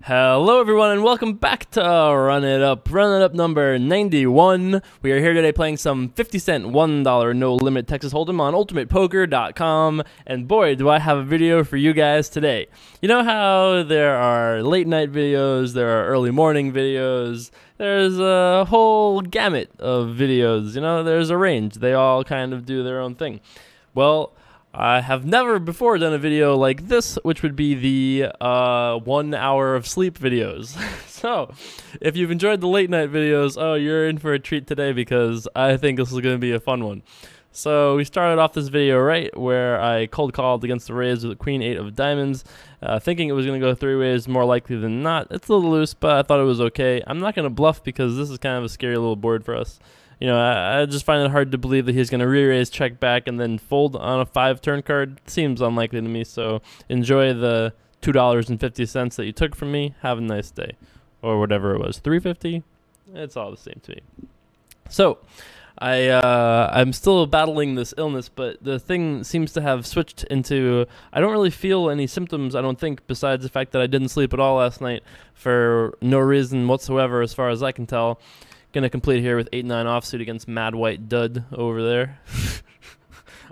Hello everyone and welcome back to Run It Up number 91. We are here today playing some 50-cent $1 no limit Texas Hold'em on ultimatepoker.com, and boy do I have a video for you guys today. You know how there are late night videos, there are early morning videos, there's a whole gamut of videos, you know, there's a range. They all kind of do their own thing. Well, I have never before done a video like this, which would be the 1 hour of sleep videos. So, if you've enjoyed the late night videos, oh, you're in for a treat today because I think this is going to be a fun one. So, we started off this video right where I cold called against the raise with Queen 8 of diamonds, thinking it was going to go three ways more likely than not. It's a little loose, but I thought it was okay. I'm not going to bluff because this is kind of a scary little board for us. You know, I just find it hard to believe that he's going to re-raise, check back, and then fold on a 5-turn card. Seems unlikely to me, so enjoy the $2.50 that you took from me. Have a nice day. Or whatever it was. $3.50? It's all the same to me. So, I'm still battling this illness, but the thing seems to have switched into, I don't really feel any symptoms, I don't think, besides the fact that I didn't sleep at all last night for no reason whatsoever as far as I can tell. Gonna complete here with 8-9 offsuit against Mad White Dud over there.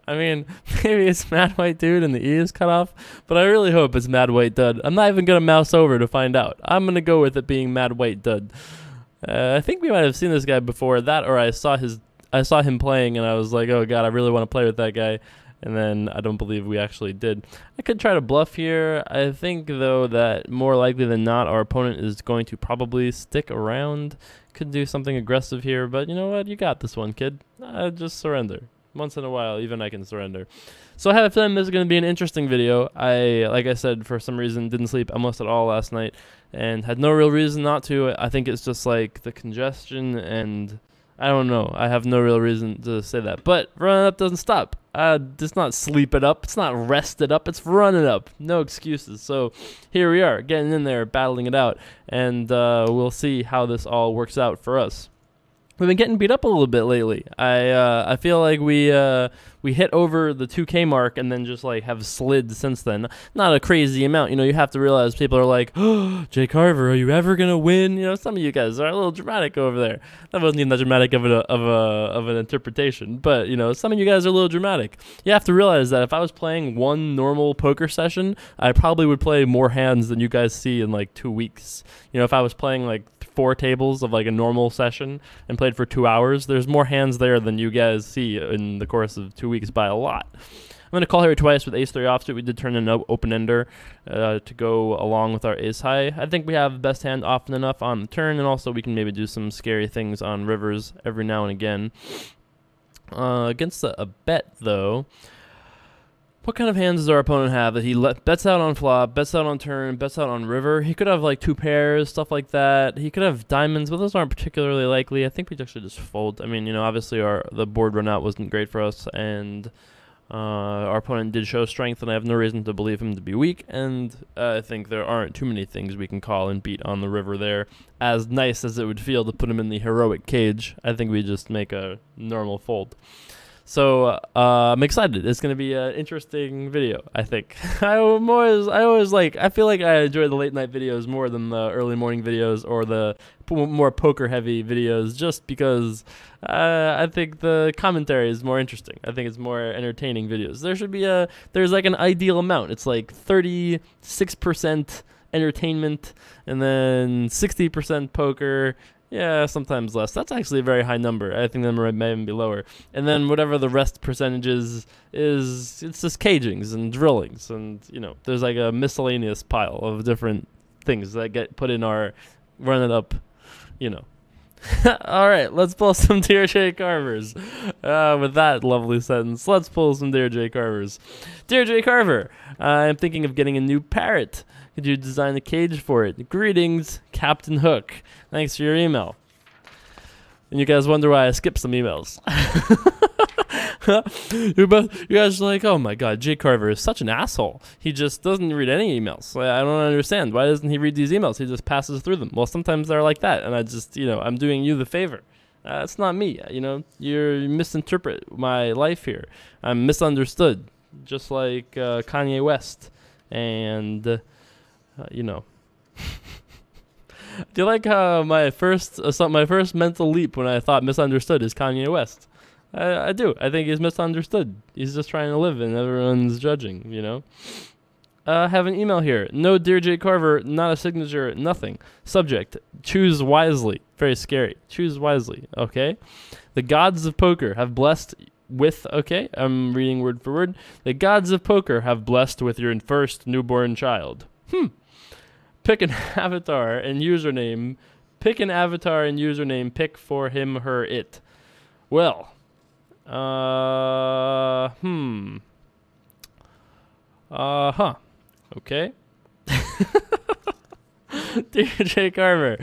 I mean, maybe it's Mad White Dude and the E is cut off, but I really hope it's Mad White Dud. I'm not even gonna mouse over to find out. I'm gonna go with it being Mad White Dud. I think we might have seen this guy before that, or I saw him playing and I was like, oh god, I really want to play with that guy. And then I don't believe we actually did. I could try to bluff here. I think, though, that more likely than not, our opponent is going to probably stick around. Could do something aggressive here, but you know what? You got this one, kid. Just surrender. Once in a while, even I can surrender. So I have a feeling this is going to be an interesting video. Like I said, for some reason, didn't sleep almost at all last night and had no real reason not to. I think it's just like the congestion and I don't know. I have no real reason to say that. But Run It Up doesn't stop. It's not sleep it up. It's not rest it up. It's run it up. No excuses. So here we are, getting in there, battling it out. And we'll see how this all works out for us. We've been getting beat up a little bit lately. I feel like we hit over the 2K mark and then just like have slid since then. Not a crazy amount, you know. You have to realize people are like, "Oh, Jay Carver, are you ever gonna win?" You know, some of you guys are a little dramatic over there. That wasn't even that dramatic of an interpretation, but you know, some of you guys are a little dramatic. You have to realize that if I was playing one normal poker session, I probably would play more hands than you guys see in like 2 weeks. You know, if I was playing like 4 tables of like a normal session and played for 2 hours, there's more hands there than you guys see in the course of 2 weeks by a lot. I'm going to call here twice with ace-3 offsuit. We did turn an open-ender to go along with our ace-high. I think we have the best hand often enough on the turn, and also we can maybe do some scary things on rivers every now and again. Against a bet, though, what kind of hands does our opponent have that he bets out on flop, bets out on turn, bets out on river? He could have like 2 pairs, stuff like that. He could have diamonds, but those aren't particularly likely. I think we'd actually just fold. I mean, you know, obviously the board run out wasn't great for us, and our opponent did show strength, and I have no reason to believe him to be weak, and I think there aren't too many things we can call and beat on the river there. As nice as it would feel to put him in the heroic cage, I think we just make a normal fold. So I'm excited. It's going to be an interesting video, I think. I feel like I enjoy the late night videos more than the early morning videos or the more poker heavy videos, just because I think the commentary is more interesting. I think it's more entertaining videos. There's like an ideal amount. It's like 36% entertainment and then 60% poker. Yeah, sometimes less. That's actually a very high number. I think the number may even be lower. And then whatever the rest percentages is, it's just cagings and drillings. And, you know, there's like a miscellaneous pile of different things that get put in our Run It Up, you know. All right, let's pull some Dear Jay Carvers. With that lovely sentence, let's pull some Dear Jay Carvers. Dear Jay Carver, I'm thinking of getting a new parrot. Could you design a cage for it? Greetings, Captain Hook. Thanks for your email. And you guys wonder why I skipped some emails. You guys are like, oh my god, Jay Carver is such an asshole. He just doesn't read any emails. I don't understand. Why doesn't he read these emails? He just passes through them. Well, sometimes they're like that, and I just, you know, I'm doing you the favor. It's not me, you know. You misinterpret my life here. I'm misunderstood, just like Kanye West and... you know. Do you like how my first mental leap when I thought misunderstood is Kanye West? I do. I think he's misunderstood. He's just trying to live and everyone's judging, you know? Have an email here. No, dear J. Carver, not a signature, nothing. Subject, choose wisely. Very scary. Choose wisely, okay? The gods of poker have blessed with, okay, I'm reading word for word. The gods of poker have blessed with your first newborn child. Pick an avatar and username. Pick an avatar and username. Pick for him, her, it. Well, okay. Dear J. Carver,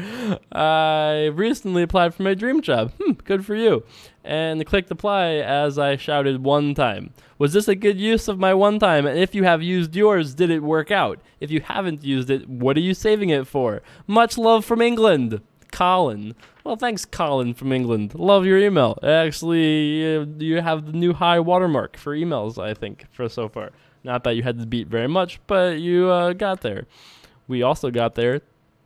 I recently applied for my dream job. Good for you. And clicked apply as I shouted one time. Was this a good use of my one time? And if you have used yours, did it work out? If you haven't used it, what are you saving it for? Much love from England. Colin. Well, thanks, Colin from England. Love your email. Actually, you have the new high watermark for emails, I think, for so far. Not that you had to beat very much, but you got there. We also got there.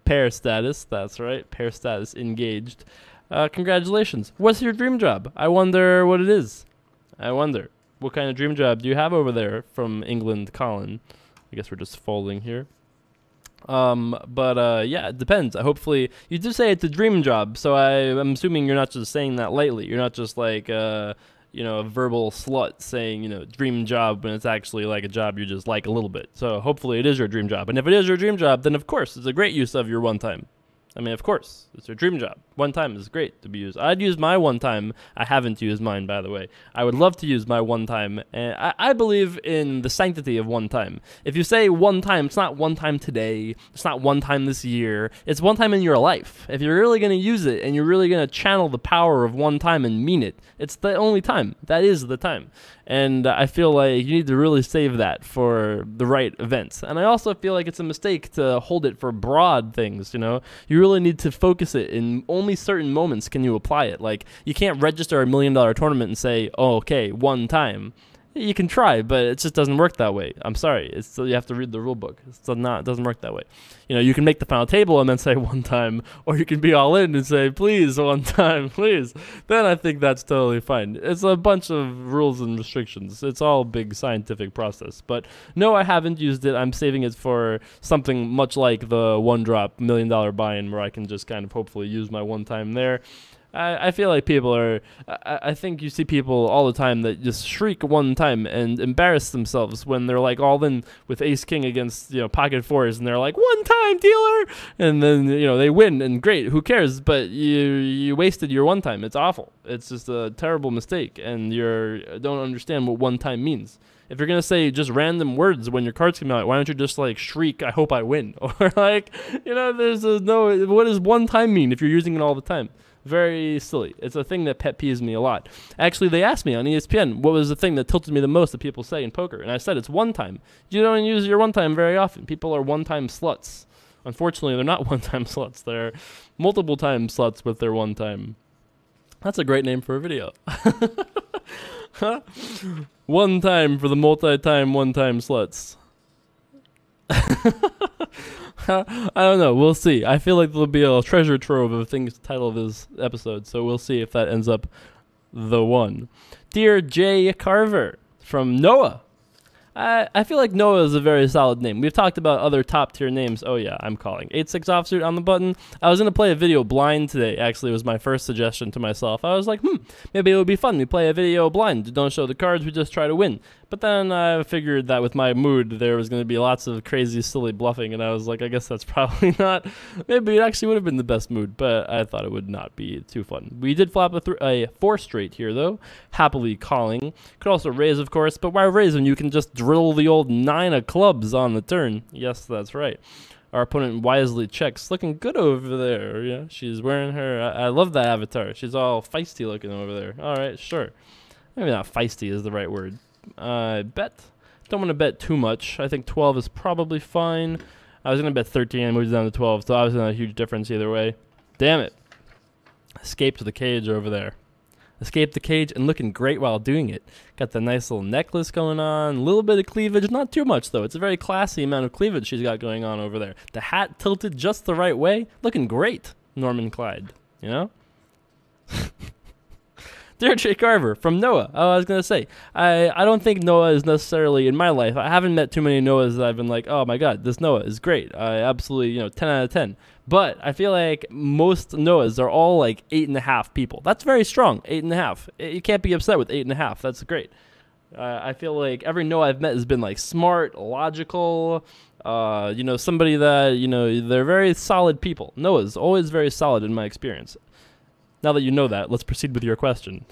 Pair status. That's right. Pair status engaged. Congratulations. What's your dream job? I wonder what it is. I wonder. What kind of dream job do you have over there from England, Colin? I guess we're just folding here. Yeah, it depends. Hopefully, you do say it's a dream job, so I'm assuming you're not just saying that lightly. You're not just like, a verbal slut saying, dream job when it's actually like a job you just like a little bit. So hopefully it is your dream job. And if it is your dream job, then of course, it's a great use of your one time. I mean, of course, it's your dream job. One time is great to be used. I'd use my one time. I haven't used mine, by the way. I would love to use my one time. And I believe in the sanctity of one time. If you say one time, it's not one time today. It's not one time this year. It's one time in your life. If you're really going to use it and you're really going to channel the power of one time and mean it, it's the only time. That is the time. And I feel like you need to really save that for the right events. And I also feel like it's a mistake to hold it for broad things, You really need to focus it in only certain moments can you apply it. Like, you can't register $1 million tournament and say, oh, okay, one time. You can try, but it just doesn't work that way. I'm sorry. It's still, you have to read the rule book. It doesn't work that way. You can make the final table and then say one time, or you can be all in and say, please, one time, please. Then I think that's totally fine. It's a bunch of rules and restrictions. It's all a big scientific process. But no, I haven't used it. I'm saving it for something much like the one drop $1 million buy-in where I can just kind of hopefully use my one time there. I feel like people are, I think you see people all the time that just shriek one time and embarrass themselves when they're like all in with ace king against, pocket fours, and they're like, one time dealer, and then, they win, and great, who cares, but you wasted your one time. It's awful. It's just a terrible mistake, and don't understand what one time means. If you're going to say just random words when your cards come out, why don't you just like shriek, I hope I win? Or like, there's what does one time mean if you're using it all the time? Very silly. It's a thing that pet peeves me a lot. Actually, they asked me on ESPN what was the thing that tilted me the most that people say in poker, and I said it's one time. You don't use your one time very often. People are one-time sluts. Unfortunately, they're not one-time sluts. They're multiple-time sluts with their one time. That's a great name for a video. One time for the multi-time, one-time sluts. I don't know. We'll see. I feel like there'll be a treasure trove of things to title this episode, so we'll see if that ends up the one. Dear J. Carver, from Noah. I feel like Noah is a very solid name. We've talked about other top-tier names. Oh, yeah, I'm calling. 8-6 offsuit on the button. I was going to play a video blind today. Actually, it was my first suggestion to myself. I was like, maybe it would be fun. We play a video blind. Don't show the cards. We just try to win. But then I figured that with my mood, there was going to be lots of crazy, silly bluffing, and I was like, I guess that's probably not. Maybe it actually would have been the best mood, but I thought it would not be too fun. We did flop a 4 straight here, though. Happily calling. Could also raise, of course, but why raise when you can just drill the old 9 of clubs on the turn? Yes, that's right. Our opponent wisely checks. Looking good over there. Yeah, she's wearing her. I love that avatar. She's all feisty looking over there. All right, sure. Maybe not feisty is the right word. I bet. Don't want to bet too much. I think 12 is probably fine. I was going to bet 13 and moved down to 12, so obviously not a huge difference either way. Damn it. Escaped the cage over there. escaped the cage and looking great while doing it. Got the nice little necklace going on, a little bit of cleavage, not too much though. It's a very classy amount of cleavage she's got going on over there. The hat tilted just the right way, looking great, Norman Clyde, you know? Dear Jay Carver, from Noah. Oh, I was going to say, I don't think Noah is necessarily in my life. I haven't met too many Noahs that I've been like, oh my God, this Noah is great. I absolutely, 10 out of 10. But I feel like most Noahs are all like 8.5 people. That's very strong, 8.5. You can't be upset with 8.5. That's great. I feel like every Noah I've met has been like smart, logical, somebody that, they're very solid people. Noah's always very solid in my experience. Now that you know that, let's proceed with your question.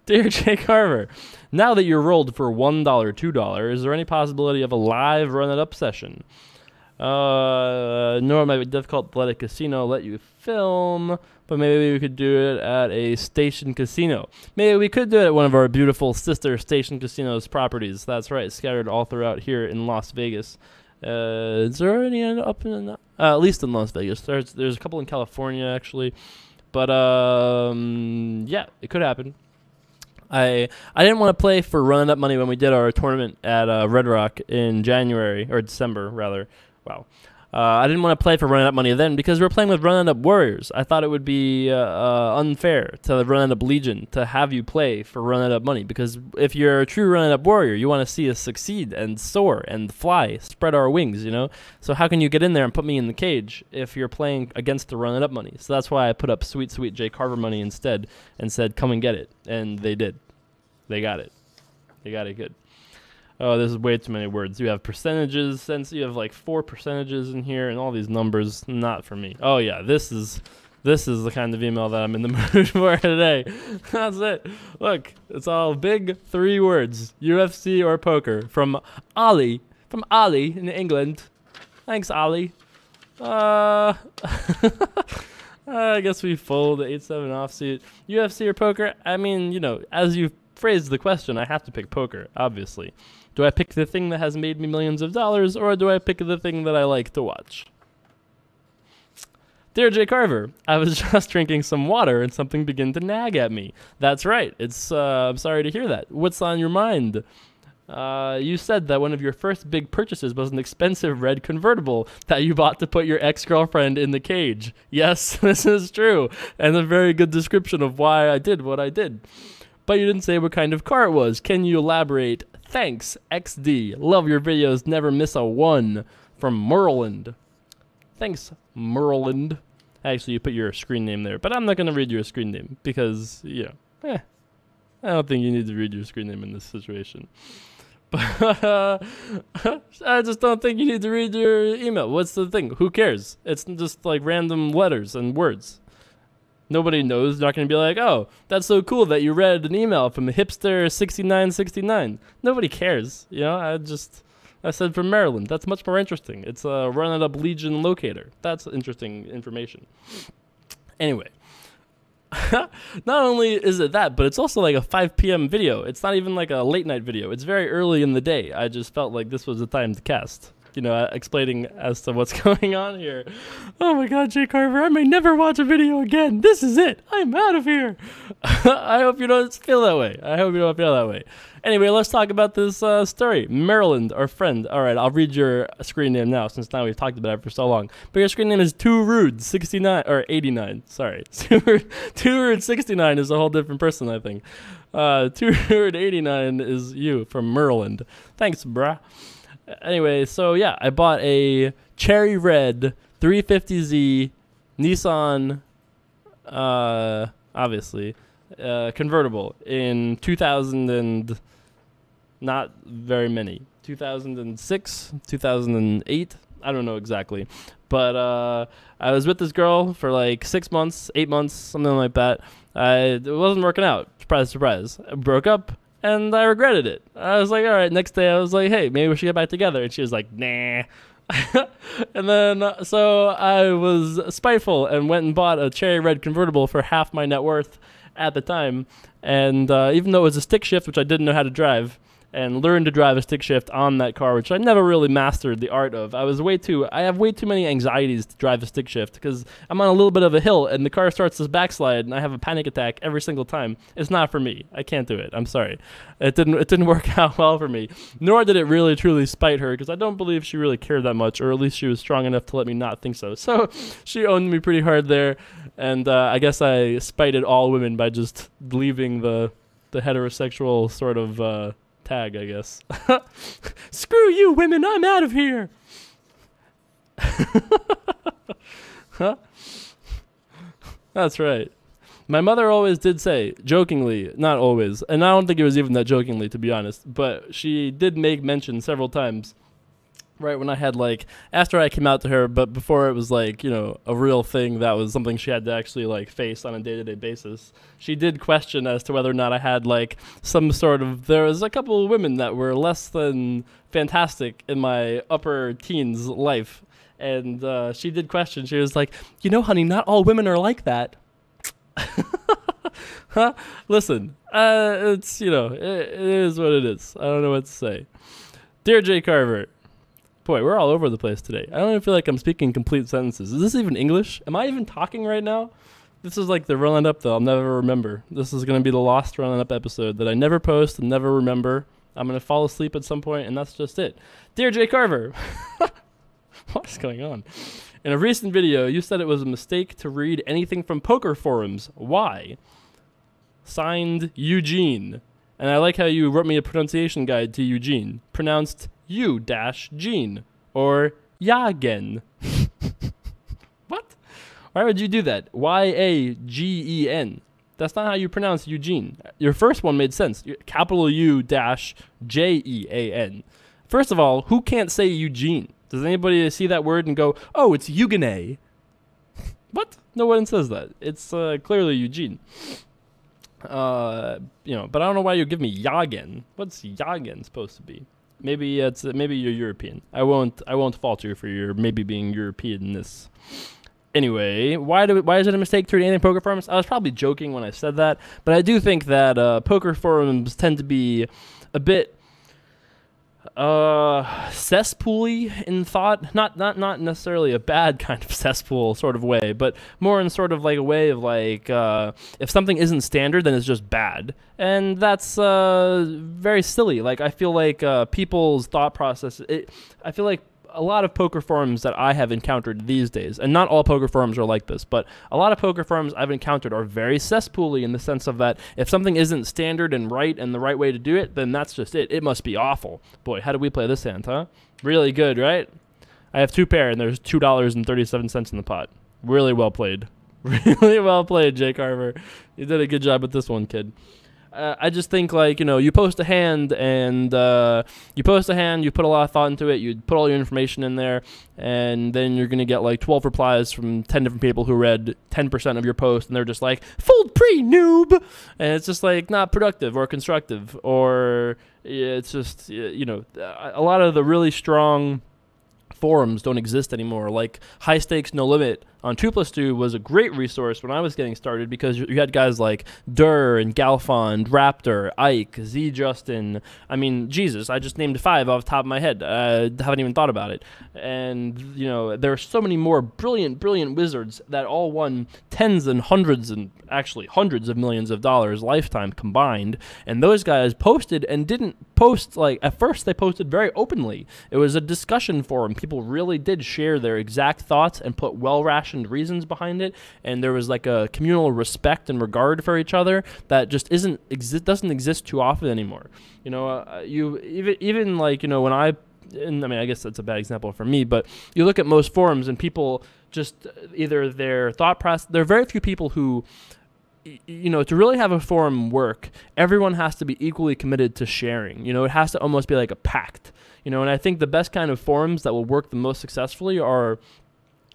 Dear Jay Carver, now that you're rolled for $1, $2, is there any possibility of a live run-it-up session? Nor it might be difficult to let a casino let you film, but maybe we could do it at a station casino. Maybe we could do it at one of our beautiful sister station casinos properties. That's right, scattered all throughout here in Las Vegas. Is there any up in at least in Las Vegas? There's a couple in California actually. But, yeah, it could happen. I didn't want to play for running up money when we did our tournament at Red Rock in January, or December, rather. Wow. I didn't want to play for running up money then because we were playing with running up warriors. I thought it would be unfair to the running up legion to have you play for running up money because if you're a true running up warrior, you want to see us succeed and soar and fly, spread our wings, So how can you get in there and put me in the cage if you're playing against the running up money? So that's why I put up sweet, sweet Jay Carver money instead and said, come and get it. And they did. They got it. They got it good. Oh, this is way too many words. You have percentages, since you have like 4 percentages in here and all these numbers. Not for me. Oh yeah, this is the kind of email that I'm in the mood for today. That's it. Look, it's all big 3 words. UFC or poker from Ali. From Ali in England. Thanks, Ali. I guess we fold the 8-7 offsuit. UFC or poker? I mean, as you phrased the question, I have to pick poker, obviously. Do I pick the thing that has made me millions of dollars, or do I pick the thing that I like to watch? Dear Jay Carver, I was just drinking some water and something began to nag at me. That's right. I'm sorry to hear that. What's on your mind? You said that one of your first big purchases was an expensive red convertible that you bought to put your ex-girlfriend in the cage. Yes, this is true, and a very good description of why I did what I did. But you didn't say what kind of car it was. Can you elaborate? Thanks, XD. Love your videos. Never miss a one. From Merland. Thanks, Merland. Actually, you put your screen name there. But I'm not going to read your screen name because, I don't think you need to read your screen name in this situation. But I just don't think you need to read your email. What's the thing? Who cares? It's just like random letters and words. Nobody knows. They're not going to be like, oh, that's so cool that you read an email from hipster6969. Nobody cares. I said from Maryland. That's much more interesting. It's a run-it-up Legion locator. That's interesting information. Anyway, not only is it that, but it's also like a 5 p.m. video. It's not even like a late night video. It's very early in the day. I just felt like this was the time to cast. Explaining as to what's going on here. Oh my God, Jay Carver, I may never watch a video again. This is it. I'm out of here. I hope you don't feel that way. Anyway, let's talk about this story. Maryland, our friend. All right, I'll read your screen name now, since now we've talked about it for so long. But your screen name is Too Rude 69 or 89. Sorry, Too Rude 69 is a whole different person, I think. Too Rude 89 is you from Maryland. Thanks, brah. Anyway, so yeah, I bought a cherry red 350Z Nissan, obviously, convertible in 2000 and not very many, 2006, 2008, I don't know exactly, but I was with this girl for like 6 months, 8 months, something like that. It wasn't working out, surprise, surprise. I broke up. And I regretted it. I was like, all right, next day I was like, hey, maybe we should get back together. And she was like, nah. And then, so I was spiteful and went and bought a cherry red convertible for half my net worth at the time. And even though it was a stick shift, which I didn't know how to drive, and learned to drive a stick shift on that car, which I never really mastered the art of. I have way too many anxieties to drive a stick shift because I'm on a little bit of a hill and the car starts to backslide and I have a panic attack every single time. It's not for me. I can't do it. I'm sorry. It didn't work out well for me. Nor did it really truly spite her because I don't believe she really cared that much, or at least she was strong enough to let me not think so. So she owned me pretty hard there, and I guess I spited all women by just leaving the heterosexual sort of tag, I guess. Screw you, women! I'm out of here. Huh? That's right. My mother always did say, jokingly, not always, and I don't think it was even that jokingly, to be honest, but she did make mention several times, right when I had, like, after I came out to her, but before it was, like, you know, a real thing that was something she had to actually, like, face on a day-to-day basis. She did question as to whether or not I had, like, some sort of, there was a couple of women that were less than fantastic in my upper teens life, and she did question. She was like, you know, honey, not all women are like that. Huh? Listen, it's, you know, it is what it is. I don't know what to say. Dear Jay Carver, boy, we're all over the place today. I don't even feel like I'm speaking complete sentences. Is this even English? Am I even talking right now? This is like the Run It Up that I'll never remember. This is going to be the lost Run It Up episode that I never post and never remember. I'm going to fall asleep at some point, and that's just it. Dear Jay Carver, what is going on? In a recent video, you said it was a mistake to read anything from poker forums. Why? Signed, Eugene. And I like how you wrote me a pronunciation guide to Eugene. Pronounced U-Gene. Or Yagen. What? Why would you do that? Y-A-G-E-N. That's not how you pronounce Eugene. Your first one made sense. Capital U-J-E-A-N. First of all, who can't say Eugene? Does anybody see that word and go, oh, it's Eugene? What? No one says that. It's clearly Eugene. You know, but I don't know why you give me Yagen. What's Yagen supposed to be? Maybe it's maybe you're European. I won't fault you for your maybe being European-ness. Anyway, why is it a mistake to read anything poker forums? I was probably joking when I said that, but I do think that poker forums tend to be a bit cesspool-y in thought, not necessarily a bad kind of cesspool sort of way, but more in sort of like a way of like if something isn't standard, then it's just bad, and that's very silly. Like I feel like people's thought process. I feel like a lot of poker forums that I have encountered these days, and not all poker forums are like this, but a lot of poker forums I've encountered are very cesspool-y in the sense of that if something isn't standard and right and the right way to do it, then that's just it. It must be awful. Boy, how did we play this hand, huh? Really good, right? I have two pair, and there's $2.37 in the pot. Really well played. Really well played, Jay Carver. You did a good job with this one, kid. I just think, like, you know, you post a hand and you put a lot of thought into it, you put all your information in there, and then you're going to get like 12 replies from 10 different people who read 10% of your post, and they're just like, fold pre-noob! And it's just like not productive or constructive, or it's just, you know, a lot of the really strong forums don't exist anymore. Like High Stakes No Limit on 2+2 was a great resource when I was getting started because you had guys like Durr and Galfond, Raptor, Ike, Z Justin. I mean, Jesus, I just named 5 off the top of my head. I haven't even thought about it. And, you know, there are so many more brilliant wizards that all won tens and hundreds and actually hundreds of millions of dollars lifetime combined. And those guys posted and didn't post, like, at first they posted very openly. It was a discussion forum. People really did share their exact thoughts and put well-rationed reasons behind it, and there was like a communal respect and regard for each other that just doesn't exist too often anymore. You know, you even like, you know, when I mean, I guess that's a bad example for me, but you look at most forums and people just either their thought process. There are very few people who, you know, to really have a forum work, everyone has to be equally committed to sharing. You know, it has to almost be like a pact. You know, and I think the best kind of forums that will work the most successfully are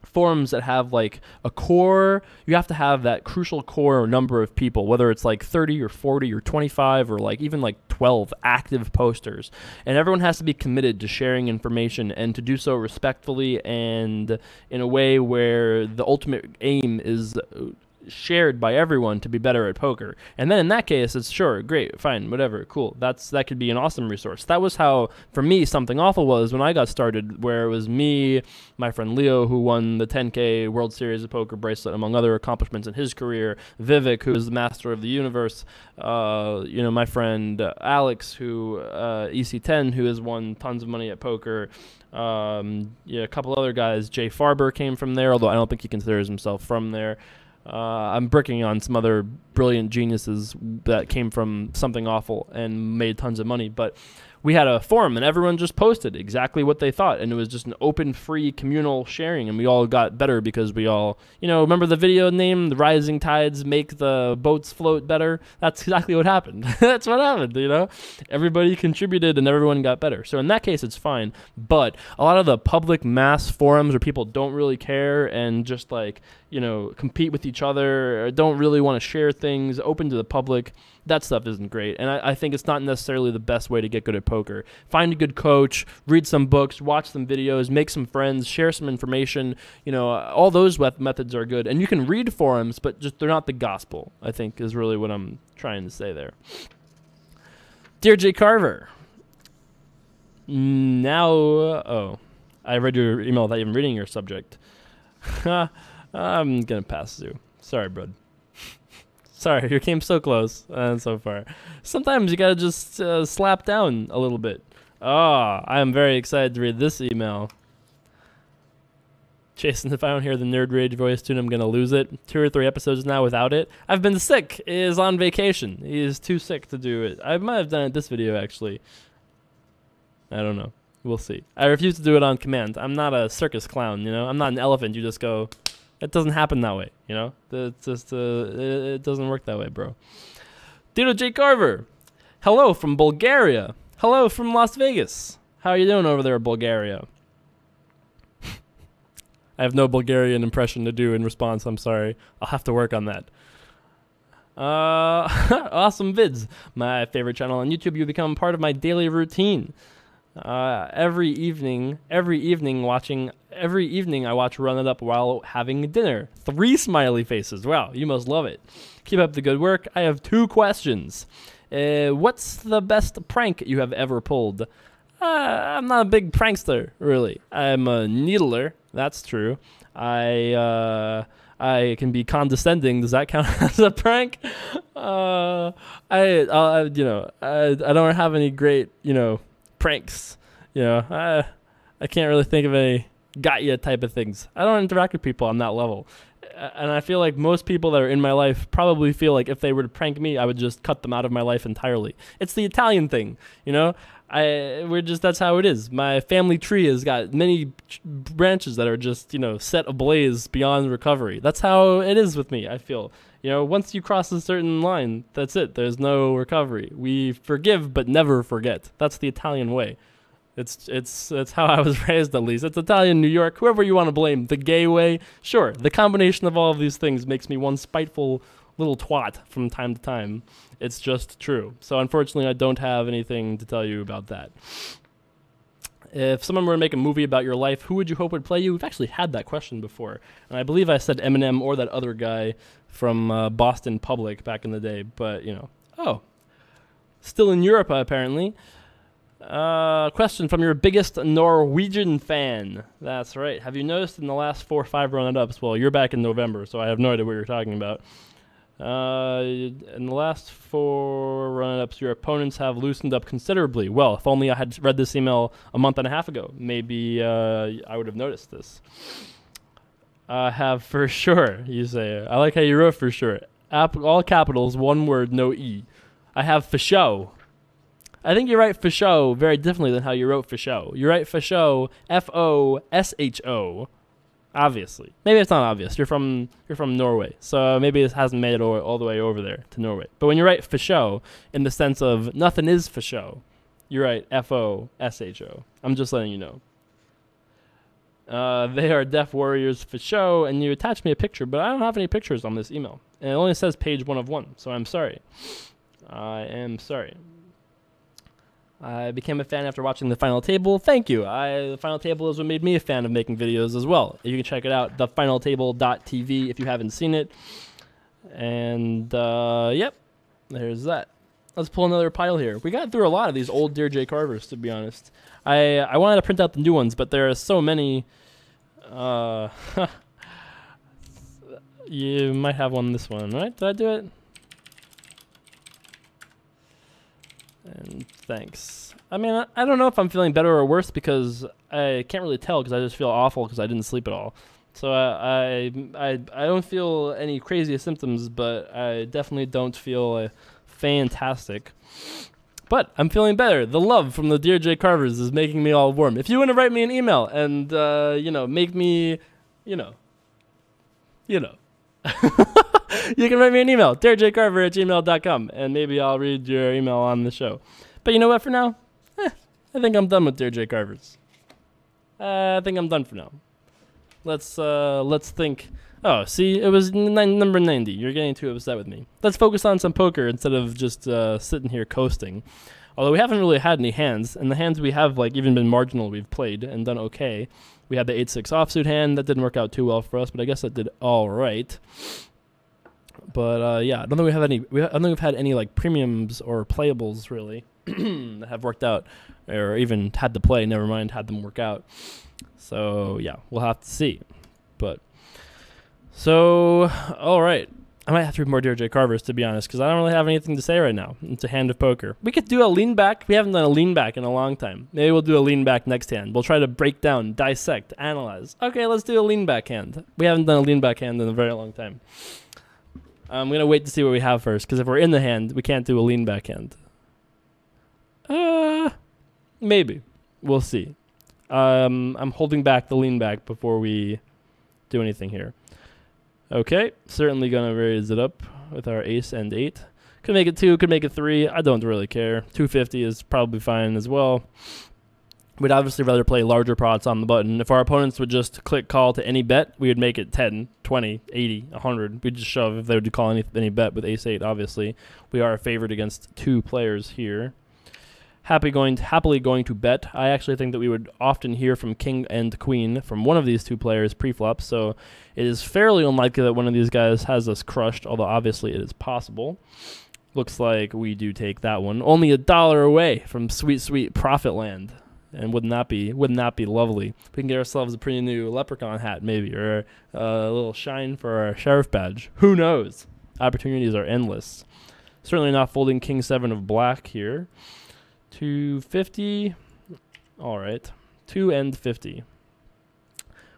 forums that have like a core. You have to have that crucial core number of people, whether it's like 30 or 40 or 25 or like even like 12 active posters, and everyone has to be committed to sharing information and to do so respectfully and in a way where the ultimate aim is shared by everyone to be better at poker. And then in that case, it's sure, great, fine, whatever, cool. That could be an awesome resource. That was how, for me, Something Awful was when I got started, where it was me, my friend Leo, who won the 10K World Series of Poker bracelet, among other accomplishments in his career, Vivek, who is the master of the universe, my friend Alex, who EC10, who has won tons of money at poker, a couple other guys. Jay Farber came from there, although I don't think he considers himself from there. I'm bricking on some other brilliant geniuses that came from Something Awful and made tons of money, but we had a forum and everyone just posted exactly what they thought, and it was just an open, free, communal sharing, and we all got better because we all, remember the video name, The Rising Tides Make the Boats Float Better? That's exactly what happened. That's what happened, Everybody contributed and everyone got better. So in that case, it's fine, but a lot of the public mass forums where people don't really care and just compete with each other, or don't really want to share things open to the public, that stuff isn't great. And I think it's not necessarily the best way to get good at poker. Find a good coach, read some books, watch some videos, make some friends, share some information. All those methods are good. And you can read forums, but just they're not the gospel, I think, is really what I'm trying to say there. Dear Jay Carver, I read your email without even reading your subject. I'm going to pass you. Sorry, bud. Sorry, you came so close so far. Sometimes you gotta just slap down a little bit. I am very excited to read this email. Jason, if I don't hear the Nerd Rage voice tune, I'm gonna lose it. 2 or 3 episodes now without it. I've been sick. He is on vacation. He is too sick to do it. I might have done it this video, actually. I don't know. We'll see. I refuse to do it on command. I'm not a circus clown, I'm not an elephant. You just go... It doesn't happen that way, It's just it doesn't work that way, bro. Dito J. Carver, hello from Bulgaria. Hello from Las Vegas. How are you doing over there, Bulgaria? I have no Bulgarian impression to do in response. I'm sorry. I'll have to work on that. Awesome vids. My favorite channel on YouTube. You become part of my daily routine. Every evening I watch Run It Up while having dinner. 3 smiley faces. Wow, you must love it. Keep up the good work. I have 2 questions. What's the best prank you have ever pulled? I'm not a big prankster, really. I'm a needler. That's true. I can be condescending. Does that count as a prank? I don't have any great, pranks. I can't really think of any got ya type of things. I don't interact with people on that level. And I feel like most people that are in my life probably feel like if they were to prank me, I would just cut them out of my life entirely. It's the Italian thing, that's how it is. My family tree has got many branches that are just, set ablaze beyond recovery. That's how it is with me, I feel. Once you cross a certain line, that's it. There's no recovery. We forgive but never forget. That's the Italian way. It's how I was raised, at least. It's Italian, New York, whoever you want to blame. The gay way, sure. The combination of all of these things makes me one spiteful little twat from time to time. It's just true. So unfortunately, I don't have anything to tell you about that. If someone were to make a movie about your life, who would you hope would play you? We've actually had that question before. And I believe I said Eminem or that other guy from Boston Public back in the day. But, still in Europe, apparently. Question from your biggest Norwegian fan. That's right. Have you noticed in the last 4 or 5 run-it-ups? Well, you're back in November, so I have no idea what you're talking about. In the last 4 run-ups, your opponents have loosened up considerably. Well, if only I had read this email a month and a half ago, maybe I would have noticed this. Have for sure, you say. I like how you wrote for sure. All capitals, 1 word, no E. I have for show. I think you write for show very differently than how you wrote for show. You write for show, F-O-S-H-O. Obviously. Maybe it's not obvious. You're from Norway, so maybe it hasn't made it all the way over there to Norway. But when you write for show, in the sense of nothing is for show, you write F-O-S-H-O. I'm just letting you know. They are deaf warriors for show, and you attach me a picture, but I don't have any pictures on this email. And it only says page 1 of 1, so I'm sorry. I am sorry. I became a fan after watching The Final Table. Thank you. The Final Table is what made me a fan of making videos as well. You can check it out, thefinaltable.tv, if you haven't seen it. And, yep, there's that. Let's pull another pile here. We got through a lot of these old Dear J. Carvers, to be honest. I wanted to print out the new ones, but there are so many. You might have one this one, right? Did I do it? And thanks. I mean, I don't know if I'm feeling better or worse because I can't really tell because I just feel awful because I didn't sleep at all. So I don't feel any crazy symptoms, but I definitely don't feel fantastic. But I'm feeling better. The love from the Dear J. Carvers is making me all warm. If you want to write me an email and, make me, you can write me an email, dearjcarver@gmail.com, and maybe I'll read your email on the show. But you know what, for now, I think I'm done with Dear J. Carvers. I think I'm done for now. Let's think. Oh, see, it was number 90. You're getting too upset with me. Let's focus on some poker instead of just sitting here coasting. Although we haven't really had any hands, and the hands we have even been marginal we've played and done okay. We had the 8-6 offsuit hand. That didn't work out too well for us, but I guess that did all right. But yeah, I don't think we have any. I don't think we've had any premiums or playables really that have worked out, or even had to play. Never mind, had them work out. So yeah, we'll have to see. But so all right, I might have to read more Dear J. Carvers, to be honest, because I don't really have anything to say right now. It's a hand of poker. We could do a lean back. We haven't done a lean back in a long time. Maybe we'll do a lean back next hand. We'll try to break down, dissect, analyze. Okay, let's do a lean back hand. We haven't done a lean back hand in a very long time. I'm going to wait to see what we have first, because if we're in the hand, we can't do a lean back hand. Maybe. We'll see. I'm holding back the lean back before we do anything here. Okay, certainly going to raise it up with our ace and 8. Could make it 2, could make it 3. I don't really care. 250 is probably fine as well. We'd obviously rather play larger pots on the button. If our opponents would just click call to any bet, we would make it 10, 20, 80, 100. We'd just shove if they would call any bet with ace 8, obviously. We are favored against 2 players here. Happily going to bet. I actually think that we would often hear from king and queen from one of these 2 players pre-flop, so it is fairly unlikely that one of these guys has us crushed, although obviously it is possible. Looks like we do take that one. Only $1 away from sweet, sweet profit land. And wouldn't that be lovely? We can get ourselves a pretty new leprechaun hat, maybe, or a little shine for our sheriff badge. Who knows? Opportunities are endless. Certainly not folding king 7 of black here. 250. All right. 2 and 50.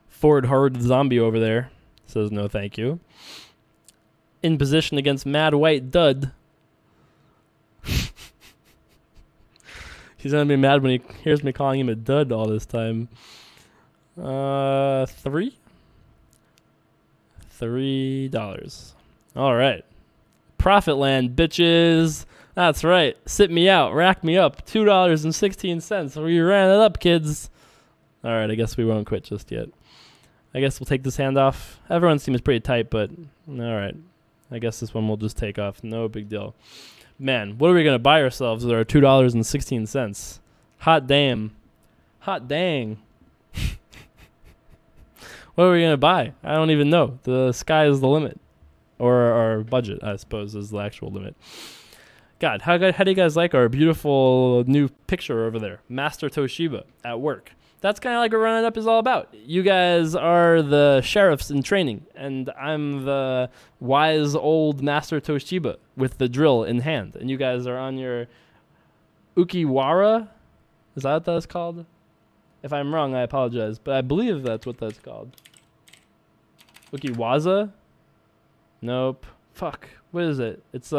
Forward hard zombie over there says no thank you. In position against Mad White Dud. He's going to be mad when he hears me calling him a dud all this time. 3? $3. All right. Profit land, bitches. That's right. Sit me out. Rack me up. $2.16. We ran it up, kids. All right. I guess we won't quit just yet. I guess we'll take this hand off. Everyone seems pretty tight, but all right. I guess this one we'll just take off. No big deal. Man, what are we going to buy ourselves with our $2.16? Hot damn. Hot dang. What are we going to buy? I don't even know. The sky is the limit. Or our budget, I suppose, is the actual limit. God, how do you guys like our beautiful new picture over there? Master Toshiba at work. That's kind of like what Run It Up is all about. You guys are the sheriffs in training, and I'm the wise old Master Toshiba with the drill in hand. And you guys are on your Ukiwara? Is that what that's called? If I'm wrong, I apologize, but I believe that's what that's called. Ukiwaza? Nope. Fuck. What is it? It's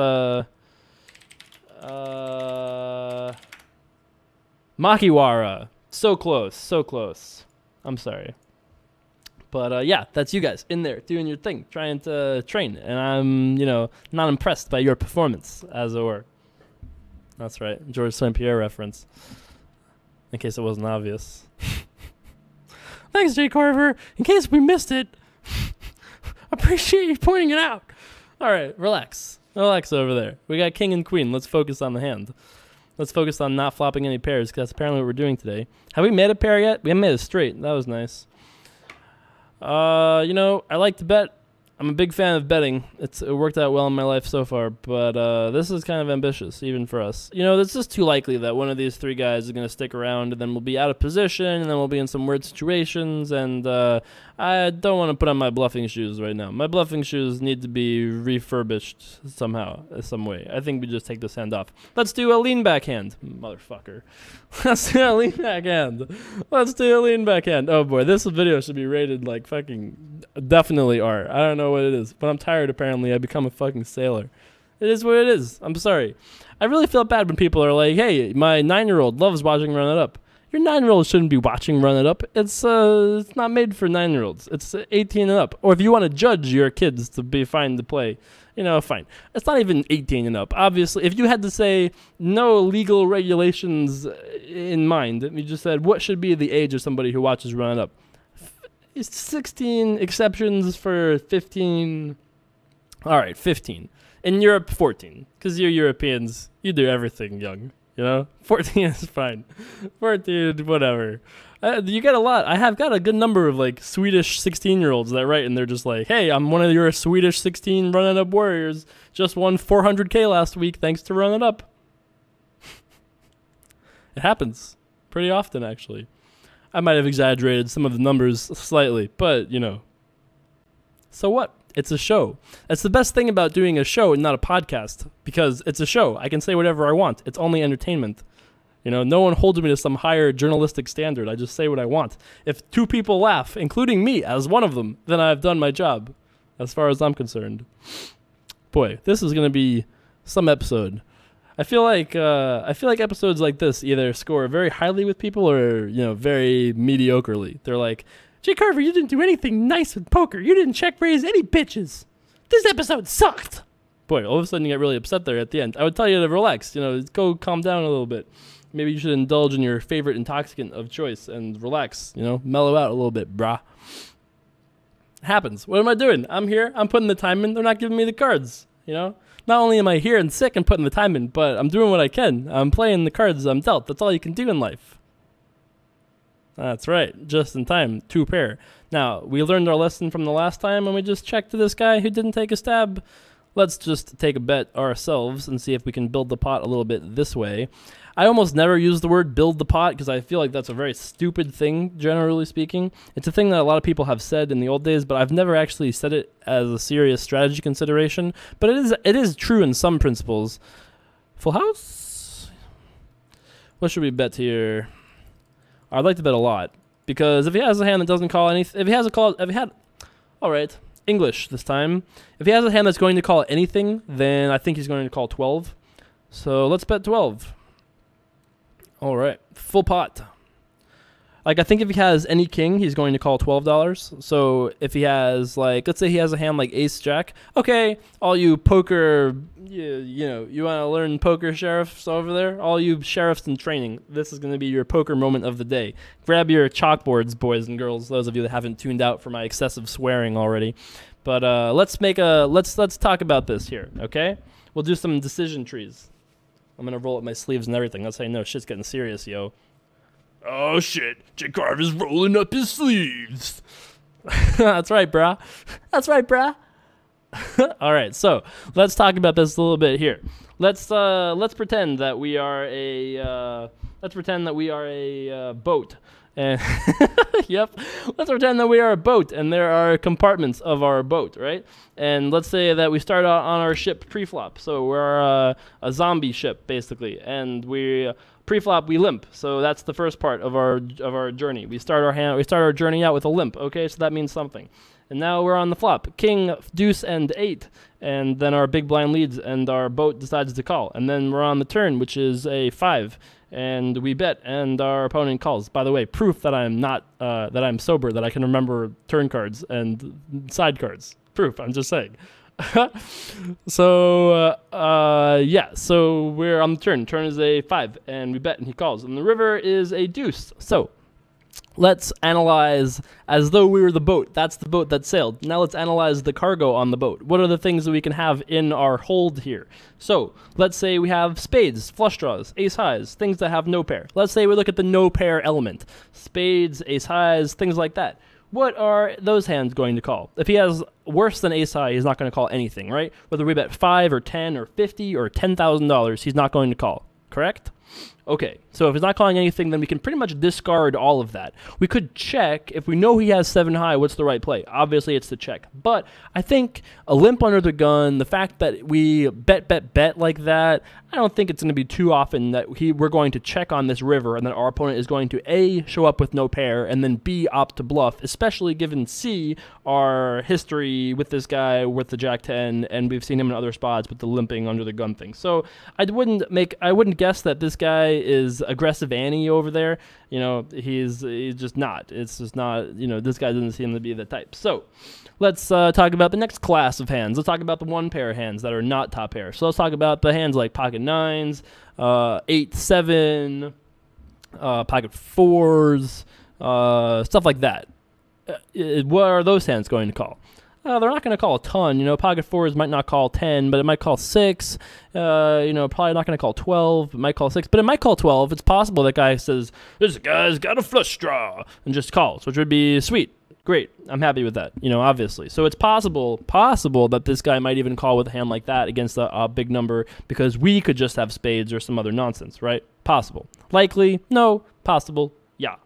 Makiwara. So close, so close. I'm sorry. But yeah, that's you guys in there doing your thing, trying to train. And I'm, not impressed by your performance, as it were. That's right. George St. Pierre reference. In case it wasn't obvious. Thanks, J. Carver. In case we missed it, appreciate you pointing it out. All right, relax. Relax over there. We got king and queen. Let's focus on the hand. Let's focus on not flopping any pairs, because that's apparently what we're doing today. Have we made a pair yet? We haven't made a straight. That was nice. I like to bet. I'm a big fan of betting. It worked out well in my life so far, but this is kind of ambitious, even for us. You know, it's just too likely that one of these three guys is going to stick around, and then we'll be out of position, and then we'll be in some weird situations, and I don't want to put on my bluffing shoes right now. My bluffing shoes need to be refurbished somehow, some way. I think we just take this hand off. Let's do a lean back hand, motherfucker. Let's do a lean back hand. Let's do a lean back hand. Oh boy, this video should be rated like fucking definitely R. I don't know what it is, but I'm tired apparently. I become a fucking sailor. It is what it is. I'm sorry. I really feel bad when people are like, hey, my 9-year-old loves watching Run It Up. Your 9-year-old shouldn't be watching Run It Up. It's not made for 9-year-olds. It's 18 and up. Or if you want to judge your kids to be fine to play, you know, fine. It's not even 18 and up. Obviously, if you had to say no legal regulations in mind, you just said what should be the age of somebody who watches Run It Up. 16 exceptions for 15. All right, 15. In Europe, 14. Because you're Europeans, you do everything young. You know, 14 is fine. 14, whatever. You get a lot. I have got a good number of like Swedish 16-year-olds that write, and they're just like, "Hey, I'm one of your Swedish 16 Run It Up warriors. Just won 400K last week thanks to Run It Up." It happens pretty often, actually. I might have exaggerated some of the numbers slightly, but you know. So what? It's a show. That's the best thing about doing a show and not a podcast, because it's a show. I can say whatever I want. It's only entertainment. You know, no one holds me to some higher journalistic standard. I just say what I want. If 2 people laugh, including me as one of them, then I've done my job, as far as I'm concerned. Boy, this is going to be some episode. I feel like episodes like this either score very highly with people or, you know, very mediocrely. They're like, Jay Carver, you didn't do anything nice with poker. You didn't check raise any bitches. This episode sucked. Boy, all of a sudden you get really upset there at the end. I would tell you to relax, you know, go calm down a little bit. Maybe you should indulge in your favorite intoxicant of choice and relax, you know, mellow out a little bit, brah. It happens. What am I doing? I'm here. I'm putting the time in. They're not giving me the cards, you know. Not only am I here and sick and putting the time in, but I'm doing what I can. I'm playing the cards I'm dealt. That's all you can do in life. That's right. Just in time. 2 pair. Now, we learned our lesson from the last time when we just checked to this guy who didn't take a stab. Let's just take a bet ourselves and see if we can build the pot a little bit this way. I almost never use the word build the pot because I feel like that's a very stupid thing, generally speaking. It's a thing that a lot of people have said in the old days, but I've never actually said it as a serious strategy consideration. But it is true in some principles. Full house? What should we bet here? I'd like to bet a lot, because if he has a hand that doesn't call anything, all right, English this time. If he has a hand that's going to call anything, then I think he's going to call 12. So let's bet 12. All right, full pot. Like, I think if he has any king, he's going to call $12. So if he has, like, let's say he has a hand like ace jack. Okay, all you poker, you know, you want to learn poker sheriffs over there? All you sheriffs in training, this is going to be your poker moment of the day. Grab your chalkboards, boys and girls, those of you that haven't tuned out for my excessive swearing already. But let's talk about this here, okay? We'll do some decision trees. I'm going to roll up my sleeves and everything. That's how you know shit's getting serious, yo. Oh shit, Jay Carver's rolling up his sleeves. That's right, brah. That's right, brah. All right, so let's talk about this a little bit here. Let's pretend that we are a boat. And yep, let's pretend that we are a boat and there are compartments of our boat, right? And let's say that we start out on our ship pre-flop. So we're a zombie ship basically, and we pre-flop we limp. So that's the first part of our journey. We start our journey out with a limp. Okay, so that means something. And now we're on the flop. King, deuce, and 8. And then our big blind leads, and our boat decides to call. And then we're on the turn, which is a 5. And we bet, and our opponent calls. By the way, proof that I'm not, that I'm sober, that I can remember turn cards and side cards. Proof, I'm just saying. So, yeah, so we're on the turn. Turn is a 5, and we bet, and he calls. And the river is a deuce. So let's analyze as though we were the boat. That's the boat that sailed. Now let's analyze the cargo on the boat. What are the things that we can have in our hold here? So let's say we have spades, flush draws, ace highs, things that have no pair. Let's say we look at the no pair element. Spades, ace highs, things like that. what are those hands going to call? If he has worse than ace high, he's not going to call anything, right? Whether we bet 5 or 10 or 50 or $10,000, he's not going to call, correct? Okay, so if he's not calling anything, then we can pretty much discard all of that. We could check. If we know he has 7 high, what's the right play? Obviously, it's to check. But I think a limp under the gun, the fact that we bet like that, I don't think it's going to be too often that we're going to check on this river and then our opponent is going to A, show up with no pair, and then B, opt to bluff, especially given C, our history with this guy with the Jack 10, and we've seen him in other spots with the limping under the gun thing. So I wouldn't guess that this guy is aggressive Annie over there. You know, he's just not. It's just not, you know, this guy doesn't seem to be the type. So let's talk about the next class of hands. Let's talk about the 1 pair hands that are not top pair. So let's talk about the hands like pocket 9s, 8, 7, pocket 4s, stuff like that. What are those hands going to call? They're not going to call a ton. You know, pocket 4s might not call 10, but it might call 6. You know, probably not going to call 12. It might call 6, but it might call 12. It's possible that guy says, this guy's got a flush draw, and just calls, which would be sweet. Great. I'm happy with that, you know, obviously. So it's possible that this guy might even call with a hand like that against a big number because we could just have spades or some other nonsense, right? Possible. Likely? No. Possible? Yeah.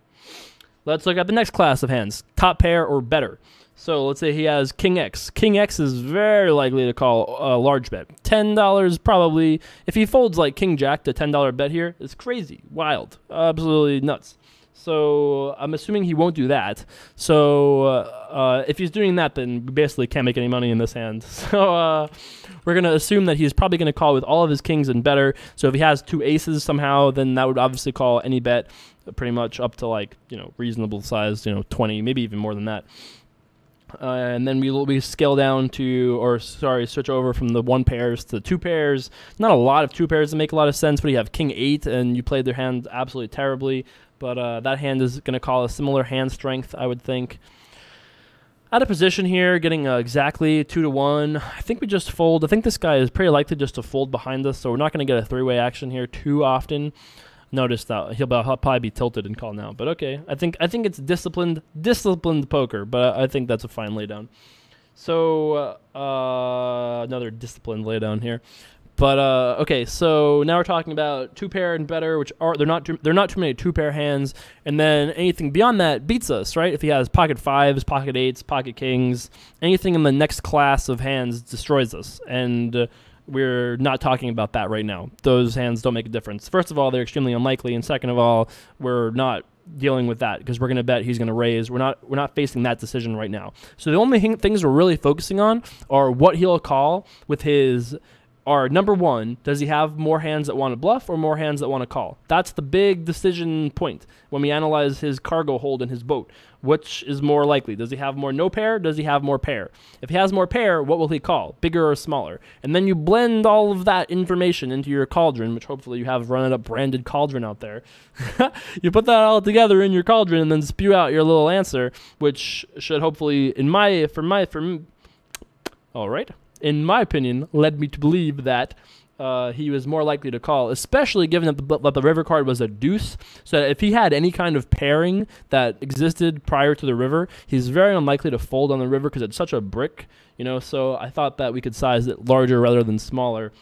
Let's look at the next class of hands, top pair or better. So let's say he has King X. King X is very likely to call a large bet. $10 probably. If he folds like King Jack to $10 bet here, it's crazy, wild, absolutely nuts. So I'm assuming he won't do that. So if he's doing that, then we basically can't make any money in this hand. So we're going to assume that he's probably going to call with all of his kings and better. So if he has 2 aces somehow, then that would obviously call any bet pretty much up to like, you know, reasonable size, you know, 20, maybe even more than that. And then we scale down to, or sorry, switch over from the 1 pairs to 2 pairs. Not a lot of 2 pairs that make a lot of sense, but you have King 8 and you played their hand absolutely terribly. But that hand is going to call a similar hand strength, I would think. Out of position here, getting exactly 2 to 1. I think we just fold. I think this guy is pretty likely just to fold behind us, so we're not going to get a 3-way action here too often. Notice that he'll probably be tilted and call now, but okay. I think it's disciplined poker, but I think that's a fine laydown. So another disciplined laydown here. But okay, so now we're talking about 2 pair and better, which are they're not too many 2 pair hands, and then anything beyond that beats us, right? If he has pocket 5s, pocket 8s, pocket kings, anything in the next class of hands destroys us, and we're not talking about that right now. Those hands don't make a difference. First of all, they're extremely unlikely, and second of all, we're not dealing with that because we're going to bet he's going to raise. We're not facing that decision right now. So the only things we're really focusing on are what he'll call with his. Are number 1, does he have more hands that want to bluff or more hands that want to call? That's the big decision point when we analyze his cargo hold in his boat. Which is more likely? Does he have more no pair? Does he have more pair? If he has more pair, what will he call? Bigger or smaller? And then you blend all of that information into your cauldron, which hopefully you have Run It Up branded cauldron out there. You put that all together in your cauldron and then spew out your little answer, which should hopefully, all right. In my opinion, led me to believe that he was more likely to call, especially given that the river card was a deuce. So if he had any kind of pairing that existed prior to the river, he's very unlikely to fold on the river because it's such a brick, you know. So I thought that we could size it larger rather than smaller.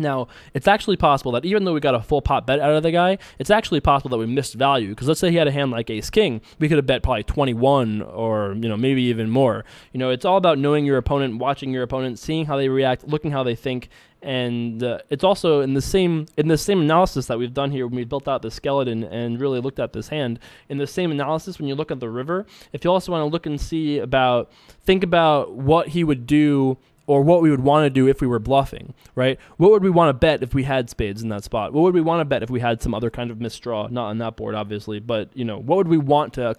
Now, it's actually possible that even though we got a full pot bet out of the guy, it's actually possible that we missed value. Because let's say he had a hand like ace-king, we could have bet probably 21 or, you know, maybe even more. You know, it's all about knowing your opponent, watching your opponent, seeing how they react, looking how they think. And it's also in the same analysis that we've done here when we built out the skeleton and really looked at this hand. In the same analysis, when you look at the river, if you also want to look and think about what he would do or what we would want to do if we were bluffing, right? What would we want to bet if we had spades in that spot? What would we want to bet if we had some other kind of misdraw? Not on that board, obviously, but you know, what would we want to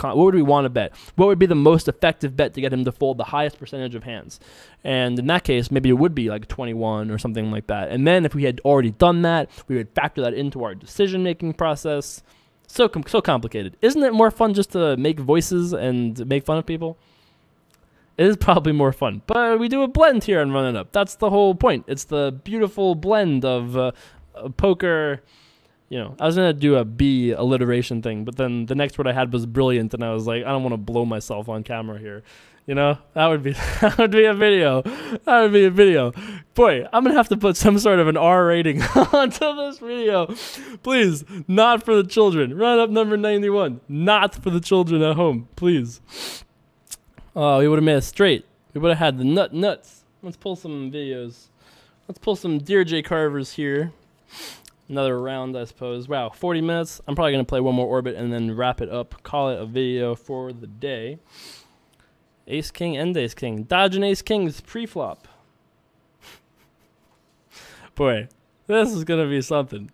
bet? What would be the most effective bet to get him to fold the highest percentage of hands? And in that case, maybe it would be like 21 or something like that. And then if we had already done that, we would factor that into our decision-making process. So complicated. Isn't it more fun just to make voices and make fun of people? It is probably more fun, but we do a blend here and Run It Up. That's the whole point. It's the beautiful blend of poker you know, I was gonna do a B alliteration thing, but then the next word I had was brilliant, and I was like, I don't want to blow myself on camera here. You know, that would be that would be a video. That would be a video. Boy, I'm gonna have to put some sort of an R rating onto this video. Please, not for the children. Run up number 91. Not for the children at home. Please. Oh, we would have made it straight. We would have had the nuts. Let's pull some videos. Let's pull some Dear J Carvers here. Another round, I suppose. Wow, 40 minutes. I'm probably gonna play one more orbit and then wrap it up. Call it a video for the day. Ace King and Ace King. Dodge and Ace Kings pre-flop. Boy, this is going to be something.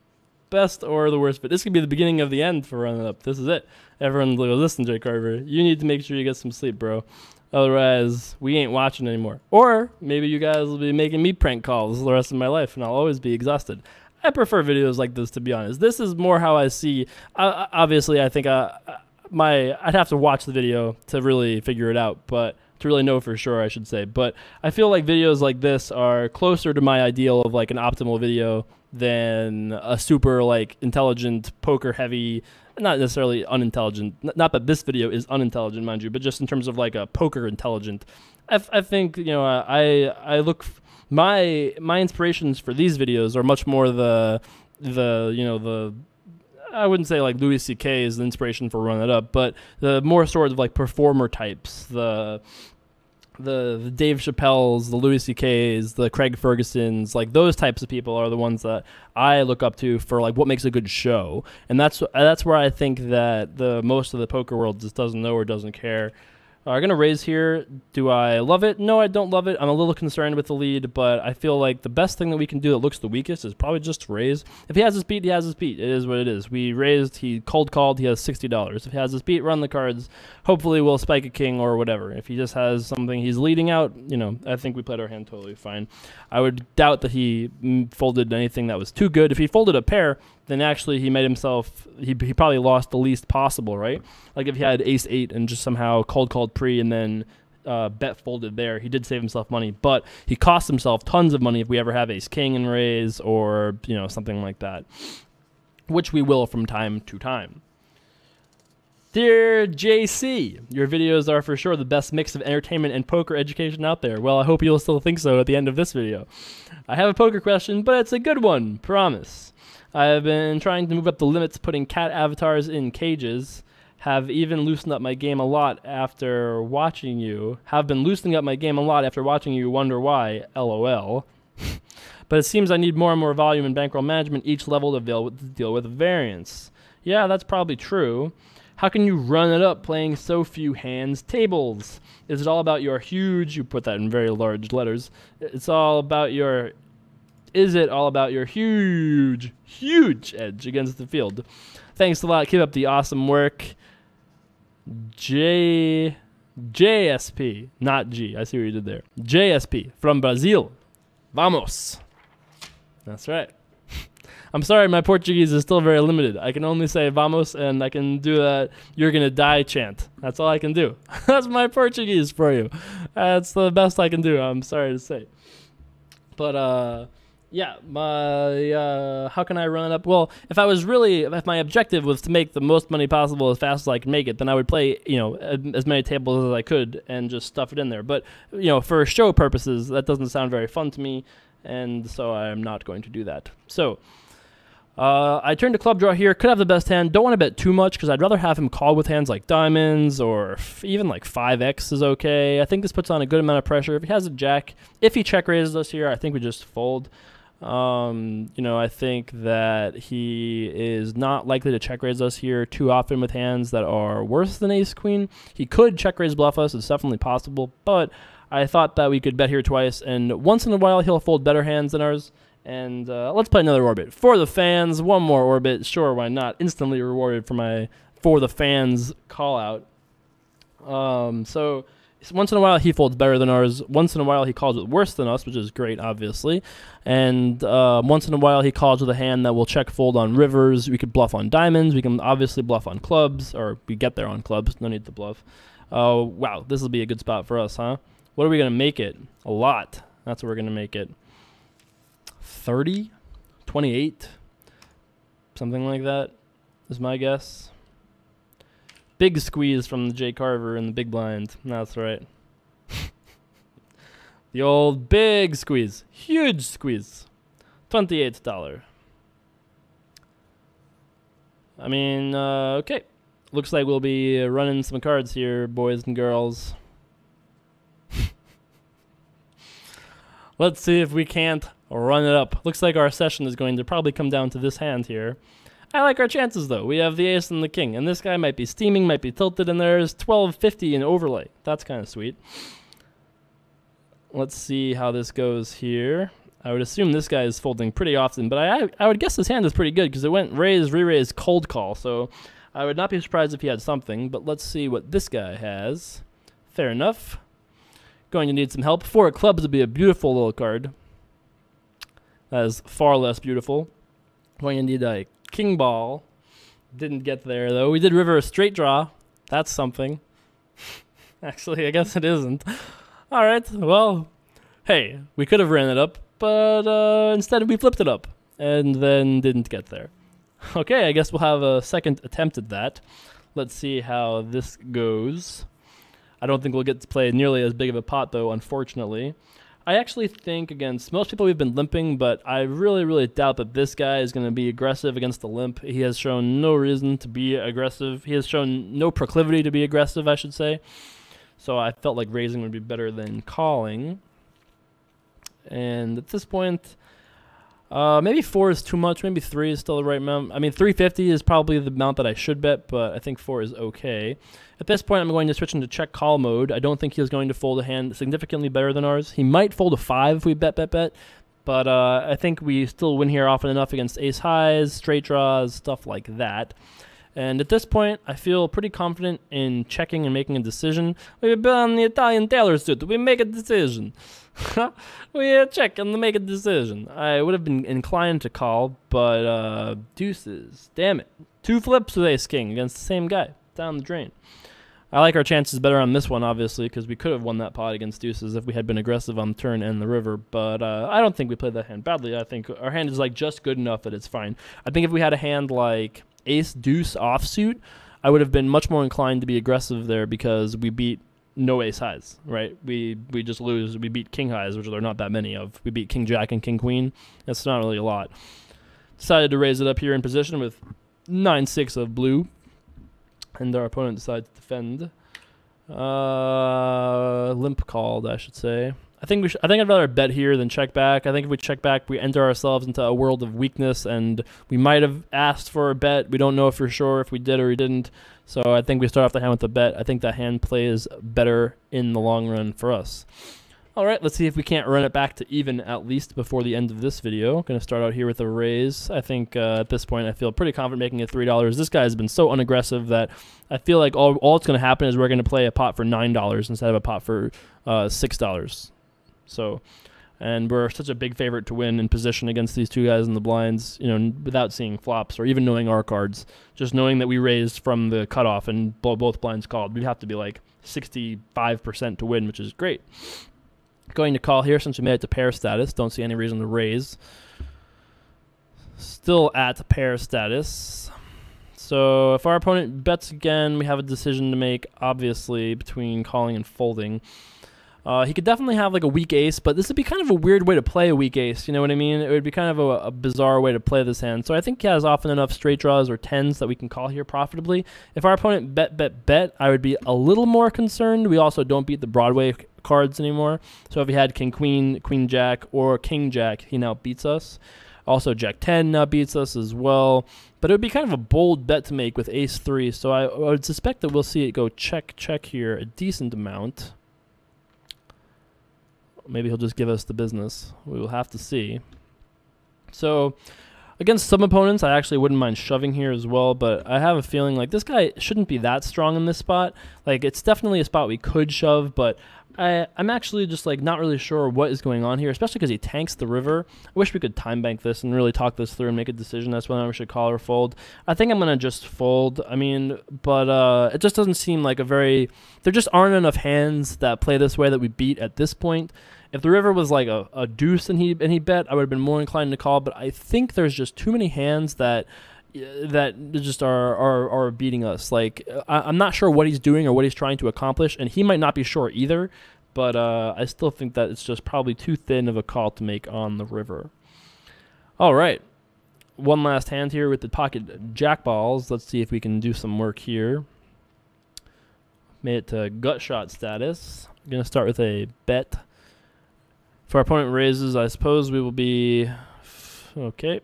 Best or the worst, but this could be the beginning of the end for Run It Up. This is it. Everyone will listen, Jay Carver. You need to make sure you get some sleep, bro. Otherwise, we ain't watching anymore. Or maybe you guys will be making me prank calls the rest of my life, and I'll always be exhausted. I prefer videos like this, to be honest. This is more how I see. Obviously, I think I'd have to watch the video to really figure it out, but to really know for sure, I should say. But I feel like videos like this are closer to my ideal of like an optimal video than a super like intelligent, poker heavy, not necessarily unintelligent. Not that this video is unintelligent, mind you, but just in terms of like a poker intelligent. I think, you know, I look, my inspirations for these videos are much more the I wouldn't say like Louis C.K. is the inspiration for Run It Up, but the more sort of like performer types, the Dave Chappelle's, the Louis C.K.'s, the Craig Ferguson's, like those types of people are the ones that I look up to for like what makes a good show, and that's where I think that the most of the poker world just doesn't know or doesn't care. I'm going to raise here. Do I love it? No, I don't love it. I'm a little concerned with the lead, but I feel like the best thing that we can do that looks the weakest is probably just raise. If he has his beat, he has his beat. It is what it is. We raised, he cold called, he has $60. If he has his beat, run the cards. Hopefully we'll spike a king or whatever. If he just has something he's leading out, you know, I think we played our hand totally fine. I would doubt that he folded anything that was too good. If he folded a pair, then actually he made himself, he probably lost the least possible, right? Like if he had ace-8 and just somehow cold called pre and then bet folded there, he did save himself money, but he cost himself tons of money if we ever have ace-king and raise or, you know, something like that, which we will from time to time. Dear JC, your videos are for sure the best mix of entertainment and poker education out there. Well, I hope you'll still think so at the end of this video. I have a poker question, but it's a good one, promise. I have been trying to move up the limits, putting cat avatars in cages. Have even loosened up my game a lot after watching you. Have been loosening up my game a lot after watching you. Wonder why? LOL. But it seems I need more and more volume and bankroll management each level to deal with variance. Yeah, that's probably true. How can you run it up playing so few hands tables? Is it all about your huge? You put that in very large letters. It's all about your. Is it all about your huge edge against the field? Thanks a lot. Keep up the awesome work. JSP, not G. I see what you did there. JSP from Brazil. Vamos. That's right. I'm sorry, my Portuguese is still very limited. I can only say vamos, and I can do that "you're gonna die" chant. That's all I can do. That's my Portuguese for you. That's the best I can do, I'm sorry to say. But, yeah, how can I run it up? Well, if my objective was to make the most money possible as fast as I can make it, then I would play, you know, as many tables as I could and just stuff it in there. But, you know, for show purposes, that doesn't sound very fun to me, and so I'm not going to do that. So, I turned to club draw here. Could have the best hand. Don't want to bet too much because I'd rather have him call with hands like diamonds or even like 5x is okay. I think this puts on a good amount of pressure. If he has a jack, if he check raises us here, I think we just fold. You know, I think that he is not likely to check raise us here too often with hands that are worse than ace queen. He could check raise bluff us. It's definitely possible, but I thought that we could bet here twice, and once in a while he'll fold better hands than ours. And let's play another orbit. For the fans, one more orbit. Sure, why not? Instantly rewarded for my for the fans call out. So once in a while he folds better than ours. Once in a while he calls with worse than us, which is great, obviously. And once in a while he calls with a hand that will check fold on rivers. We could bluff on diamonds. We can obviously bluff on clubs, or we get there on clubs. No need to bluff. Oh, wow, this will be a good spot for us, huh? What are we going to make it? A lot. That's what we're going to make it. 30, 28, Something like that is my guess. Big squeeze from the J. Carver in the big blind. That's right. The old big squeeze. Huge squeeze. $28. I mean, okay. Looks like we'll be running some cards here, boys and girls. Let's see if we can't run it up. Looks like our session is going to probably come down to this hand here. I like our chances, though. We have the ace and the king, and this guy might be steaming, might be tilted, and there's 1250 in overlay. That's kind of sweet. Let's see how this goes here. I would assume this guy is folding pretty often, but I would guess this hand is pretty good because it went raise, re-raise, cold call, so I would not be surprised if he had something, but let's see what this guy has. Fair enough. Going to need some help. 4 of clubs would be a beautiful little card. That is far less beautiful. Going to need a king ball. Didn't get there, though. We did river a straight draw. That's something. Actually, I guess it isn't. All right, well, hey, we could have ran it up, but instead we flipped it up and then didn't get there. Okay, I guess we'll have a second attempt at that. Let's see how this goes. I don't think we'll get to play nearly as big of a pot, though, unfortunately. I actually think against most people we've been limping, but I really, really doubt that this guy is going to be aggressive against the limp. He has shown no reason to be aggressive. He has shown no proclivity to be aggressive, I should say. So I felt like raising would be better than calling. And at this point, maybe 4 is too much. Maybe 3 is still the right amount. I mean, 350 is probably the amount that I should bet, but I think 4 is okay. At this point, I'm going to switch into check call mode. I don't think he's going to fold a hand significantly better than ours. He might fold a 5 if we bet. But I think we still win here often enough against ace highs, straight draws, stuff like that. And at this point, I feel pretty confident in checking and making a decision. We've been on the Italian Taylor suit. We make a decision. We check and make a decision. I would have been inclined to call, but deuces. Damn it. 2 flips with ace king against the same guy. Down the drain. I like our chances better on this one, obviously, because we could have won that pot against deuces if we had been aggressive on the turn and the river. But I don't think we played that hand badly. I think our hand is like just good enough that it's fine. I think if we had a hand like ace deuce offsuit, I would have been much more inclined to be aggressive there because we beat no ace highs, right? We just lose. We beat king highs, which there are not that many of. We beat king jack and king queen. That's not really a lot. Decided to raise it up here in position with 9-6 of blue, and our opponent decides to defend. Limp called, I should say. I think I'd rather bet here than check back. I think if we check back, we enter ourselves into a world of weakness, and we might have asked for a bet. We don't know for sure if we did or we didn't. So I think we start off the hand with a bet. I think that hand plays better in the long run for us. All right, let's see if we can't run it back to even at least before the end of this video. Going to start out here with a raise. I think at this point I feel pretty confident making it $3. This guy has been so unaggressive that I feel like all that's going to happen is we're going to play a pot for $9 instead of a pot for $6. So, and we're such a big favorite to win in position against these two guys in the blinds, you know, without seeing flops or even knowing our cards. Just knowing that we raised from the cutoff and both blinds called, we'd have to be like 65% to win, which is great. Going to call here since we made it to pair status. Don't see any reason to raise. Still at pair status. So if our opponent bets again, we have a decision to make, obviously, between calling and folding. He could definitely have like a weak ace, but this would be kind of a weird way to play a weak ace. You know what I mean? It would be kind of a bizarre way to play this hand. So I think he has often enough straight draws or tens that we can call here profitably. If our opponent bet, I would be a little more concerned. We also don't beat the Broadway cards anymore. So if he had king queen, queen jack, or king jack, he now beats us. Also jack 10 now beats us as well. But it would be kind of a bold bet to make with ace 3. So I would suspect that we'll see it go check here a decent amount. Maybe he'll just give us the business. We will have to see. So against some opponents, I actually wouldn't mind shoving here as well, but I have a feeling like this guy shouldn't be that strong in this spot. Like, it's definitely a spot we could shove, but I'm actually just like not really sure what is going on here, especially because he tanks the river. I wish we could time bank this and really talk this through and make a decision. That's whether we should call or fold. I think I'm going to just fold. I mean, but it just doesn't seem like a very... There just aren't enough hands that play this way that we beat at this point. If the river was like a deuce and he bet, I would have been more inclined to call, but I think there's just too many hands that that just are beating us. Like, I'm not sure what he's doing or what he's trying to accomplish, and he might not be sure either, but I still think that it's just probably too thin of a call to make on the river. All right. One last hand here with the pocket jackballs. Let's see if we can do some work here. Made it to gut shot status. I'm going to start with a bet. If our opponent raises, I suppose we will be... Okay.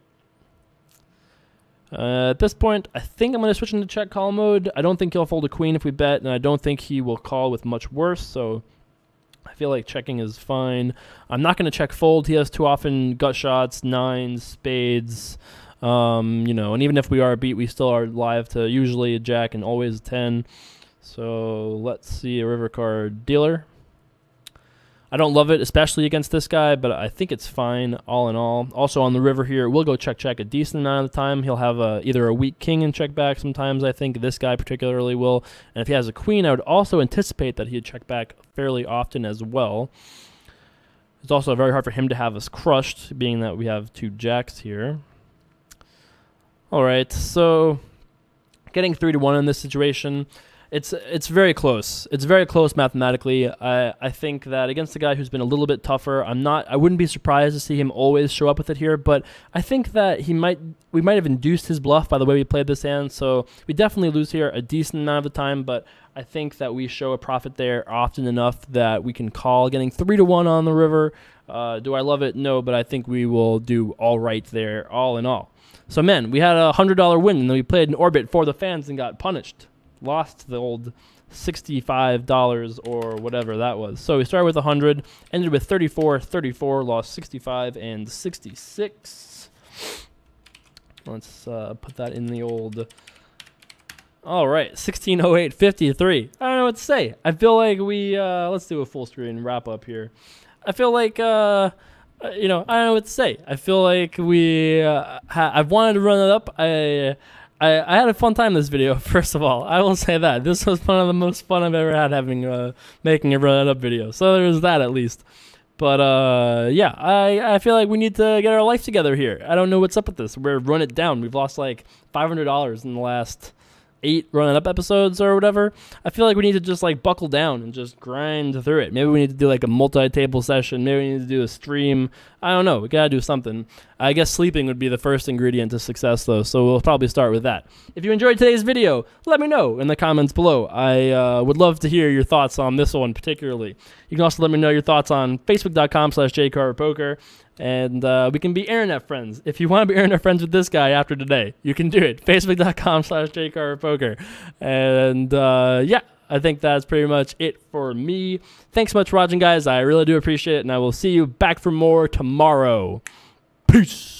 At this point, I think I'm going to switch into check call mode. I don't think he'll fold a queen if we bet, and I don't think he will call with much worse, so I feel like checking is fine. I'm not going to check fold. He has too often gut shots, nines, spades, you know, and even if we are beat, we still are live to usually a jack and always a 10. So let's see a river card dealer. I don't love it, especially against this guy, but I think it's fine all in all. Also on the river here, we'll go check a decent amount of the time. He'll have either a weak king and check back sometimes, I think. This guy particularly will. And if he has a queen, I would also anticipate that he'd check back fairly often as well. It's also very hard for him to have us crushed, being that we have two jacks here. All right, so getting 3-1 in this situation... It's very close. It's very close mathematically. I think that against a guy who's been a little bit tougher, I wouldn't be surprised to see him always show up with it here, but I think that we might have induced his bluff by the way we played this hand, so we definitely lose here a decent amount of the time, but I think that we show a profit there often enough that we can call getting 3-1 on the river. Do I love it? No, but I think we will do all right there all in all. So man, we had a $100 win and then we played an orbit for the fans and got punished. Lost the old $65 or whatever that was. So we started with 100, ended with 34, lost 65 and 66. Let's put that in the old... All right, 1608.53. I don't know what to say. I feel like we... let's do a full screen wrap up here. I feel like... you know, I don't know what to say. I feel like we... I've wanted to run it up. I had a fun time this video, first of all. I will say that. This was one of the most fun I've ever had having making a run it up video. So there's that at least. But yeah, I feel like we need to get our life together here. I don't know what's up with this. We're run it down. We've lost like $500 in the last 8 run it up episodes or whatever. I feel like we need to just like buckle down and just grind through it. Maybe we need to do like a multi-table session. Maybe we need to do a stream. I don't know. We gotta do something. I guess sleeping would be the first ingredient to success though, so we'll probably start with that. If you enjoyed today's video, let me know in the comments below. I would love to hear your thoughts on this one particularly. You can also let me know your thoughts on facebook.com/jcarpoker. And we can be internet friends. If you want to be internet friends with this guy after today, you can do it. Facebook.com/jcarpoker. And yeah, I think that's pretty much it for me. Thanks so much for watching, guys. I really do appreciate it. And I will see you back for more tomorrow. Peace.